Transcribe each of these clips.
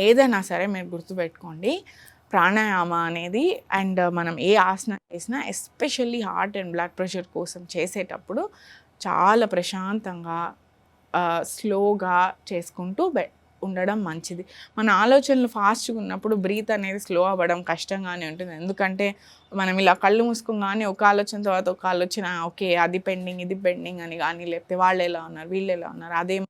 ఏదైనా సరే మీరు గుర్తుపెట్టుకోండి, ప్రాణాయామ అనేది అండ్ మనం ఏ ఆసనం చేసినా especially heart and blood pressure కోసం చేసేటప్పుడు చాలా ప్రశాంతంగా స్లోగా చేసుకుంటూ ఉండడం మంచిది. మన ఆలోచనలు ఫాస్ట్గా ఉన్నప్పుడు బ్రీత్ అనేది స్లో అవ్వడం కష్టంగానే ఉంటుంది. ఎందుకంటే మనం ఇలా కళ్ళు మూసుకోగానే ఒక ఆలోచన తర్వాత ఒక ఆలోచన, ఓకే అది పెండింగ్ ఇది పెండింగ్ అని కానీ, లేకపోతే వాళ్ళు ఎలా ఉన్నారు వీళ్ళు ఎలా ఉన్నారు అదేం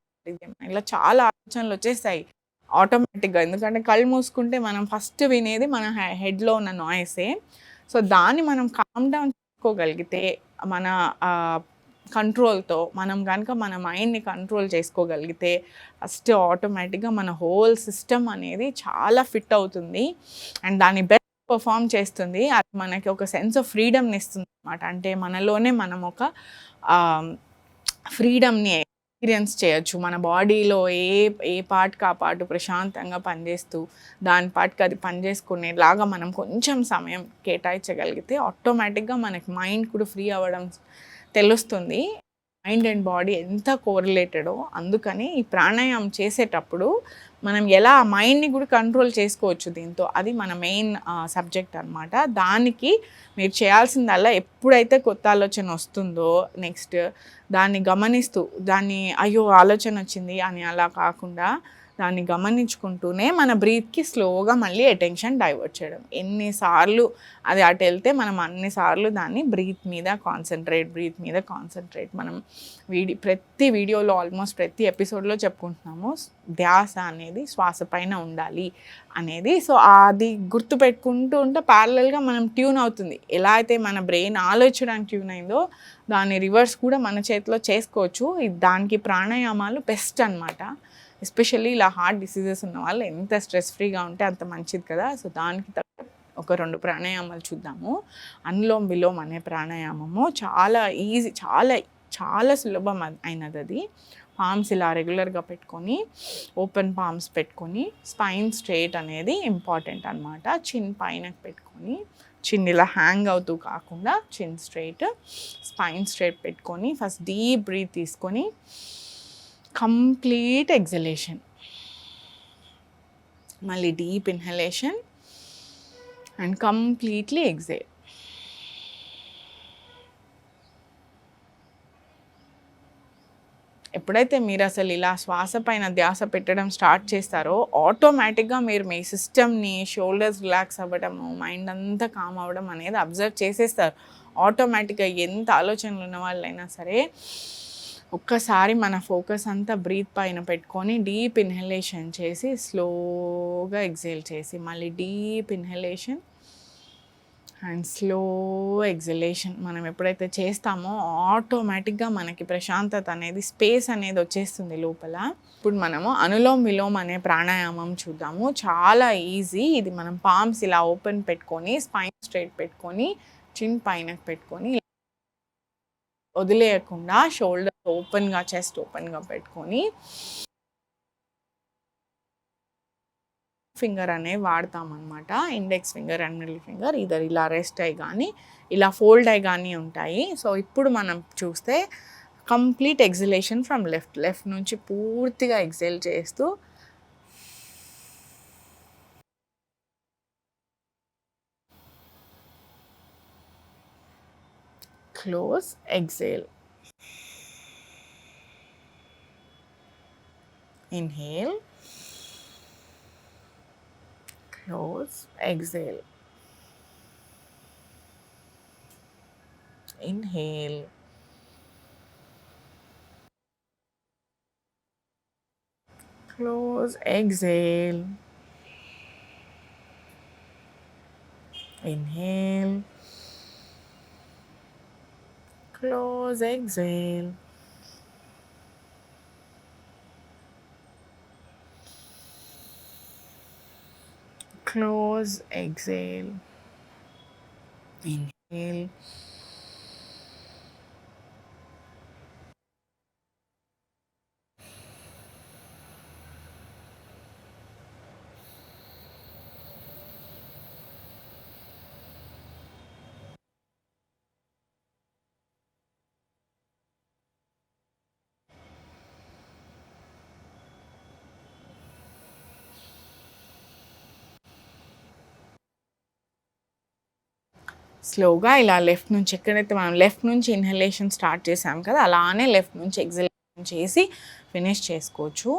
ఇలా చాలా ఆలోచనలు వచ్చేస్తాయి ఆటోమేటిక్గా. ఎందుకంటే కళ్ళు మూసుకుంటే మనం ఫస్ట్ వినేది మన హెడ్లో ఉన్న నాయిసే. సో దాన్ని మనం కామ్ డౌన్ చేసుకోగలిగితే మన కంట్రోల్తో మనం కనుక మన మైండ్ని కంట్రోల్ చేసుకోగలిగితే ఫస్ట్ ఆటోమేటిక్గా మన హోల్ సిస్టమ్ అనేది చాలా ఫిట్ అవుతుంది అండ్ దాన్ని బెస్ట్ పర్ఫామ్ చేస్తుంది. అది మనకి ఒక సెన్స్ ఆఫ్ ఫ్రీడమ్ని ఇస్తుంది అనమాట. అంటే మనలోనే మనం ఒక ఫ్రీడమ్ని ఎక్స్పీరియన్స్ చేయొచ్చు. మన బాడీలో ఏ పార్ట్కి ఆ పార్ట్ ప్రశాంతంగా పనిచేస్తూ దాని పార్ట్కి అది పనిచేసుకునేలాగా మనం కొంచెం సమయం కేటాయించగలిగితే ఆటోమేటిక్గా మనకి మైండ్ కూడా ఫ్రీ అవ్వడం తెలుస్తుంది. మైండ్ అండ్ బాడీ ఎంత కోరిలేటెడో. అందుకని ఈ ప్రాణాయామం చేసేటప్పుడు మనం ఎలా మైండ్ని కూడా కంట్రోల్ చేసుకోవచ్చు దీంతో. అది మన మెయిన్ సబ్జెక్ట్ అనమాట. దానికి మీరు చేయాల్సిందల్లా ఎప్పుడైతే కొత్త ఆలోచన వస్తుందో నెక్స్ట్ దాన్ని గమనిస్తూ దాన్ని అయ్యో ఆలోచన వచ్చింది అని అలా కాకుండా దాన్ని గమనించుకుంటూనే మన బ్రీత్కి స్లోగా మళ్ళీ అటెన్షన్ డైవర్ట్ చేయడం. ఎన్నిసార్లు అది అటు వెళ్తే మనం అన్నిసార్లు దాన్ని బ్రీత్ మీద కాన్సన్ట్రేట్. మనం ప్రతి వీడియోలో ఆల్మోస్ట్ ప్రతి ఎపిసోడ్లో చెప్పుకుంటున్నాము ధ్యాస అనేది శ్వాస పైన ఉండాలి అనేది. సో అది గుర్తుపెట్టుకుంటూ ఉంటే ప్యారలల్గా మనం ట్యూన్ అవుతుంది. ఎలా అయితే మన బ్రెయిన్ ఆలోచించడానికి ట్యూన్ అయిందో దాని రివర్స్ కూడా మన చేతిలో చేసుకోవచ్చు. దానికి ప్రాణాయామాలు బెస్ట్ అనమాట. ఎస్పెషల్లీ ఇలా హార్ట్ డిసీజెస్ ఉన్న వాళ్ళు ఎంత స్ట్రెస్ ఫ్రీగా ఉంటే అంత మంచిది కదా. సో దానికి ఒక 2 ప్రాణాయామాలు చూద్దాము. అనులోమ్ విలోమ్ అనే ప్రాణాయామము చాలా ఈజీ, చాలా సులభం అయినది. అది పామ్స్ ఇలా రెగ్యులర్గా పెట్టుకొని ఓపెన్ పామ్స్ పెట్టుకొని స్పైన్ స్ట్రేట్ అనేది ఇంపార్టెంట్ అనమాట. చిన్ పైన పెట్టుకొని చిన్ ఇలా హ్యాంగ్ అవుతూ కాకుండా చిన్ స్ట్రైట్ స్పైన్ స్ట్రేట్ పెట్టుకొని ఫస్ట్ డీప్ బ్రీత్ తీసుకొని కంప్లీట్ ఎక్సలేషన్, మళ్ళీ deep inhalation and completely exhale. ఎప్పుడైతే మీరు అసలు ఇలా శ్వాస పైన ధ్యాస పెట్టడం స్టార్ట్ చేస్తారో ఆటోమేటిక్గా మీరు మీ సిస్టమ్ని షోల్డర్స్ రిలాక్స్ అవ్వడము మైండ్ అంతా కామ్ అవ్వడం అనేది అబ్జర్వ్ చేసేస్తారు ఆటోమేటిక్గా. ఎంత ఆలోచనలు ఉన్న వాళ్ళైనా సరే ఒక్కసారి మన ఫోకస్ అంతా బ్రీత్ పైన పెట్టుకొని డీప్ ఇన్హలేషన్ చేసి స్లోగా ఎక్సేల్ చేసి మళ్ళీ deep inhalation and slow exhalation మనం ఎప్పుడైతే చేస్తామో ఆటోమేటిక్గా మనకి ప్రశాంతత అనేది స్పేస్ అనేది వచ్చేస్తుంది లోపల. ఇప్పుడు మనము అనులోమ్ విలోమ్ అనే ప్రాణాయామం చూద్దాము. చాలా ఈజీ. ఇది మనం పామ్స్ ఇలా ఓపెన్ పెట్టుకొని స్పైన్ స్ట్రైట్ పెట్టుకొని చిన్ పైన పెట్టుకొని వదిలేయకుండా షోల్డర్ ఓపెన్గా చెస్ట్ ఓపెన్గా పెట్టుకొని ఫింగర్ అనేవి వాడతామన్నమాట. Index finger and middle finger ఇద్దరు ఇలా రెస్ట్ అయ్యి కానీ ఇలా ఫోల్డ్ అయ్యి కానీ ఉంటాయి. సో ఇప్పుడు మనం చూస్తే కంప్లీట్ ఎక్సలేషన్ ఫ్రమ్ లెఫ్ట్ నుంచి పూర్తిగా ఎక్సేల్ చేస్తూ close exhale, inhale, close, exhale, inhale, close, exhale, inhale, close, exhale, close, exhale, inhale, స్లోగా ఇలా లెఫ్ట్ నుంచి ఎక్కడైతే మనం లెఫ్ట్ నుంచి ఇన్హలేషన్ స్టార్ట్ చేసాం కదా అలానే లెఫ్ట్ నుంచి ఎగ్జలేషన్ చేసి ఫినిష్ చేసుకోవచ్చు.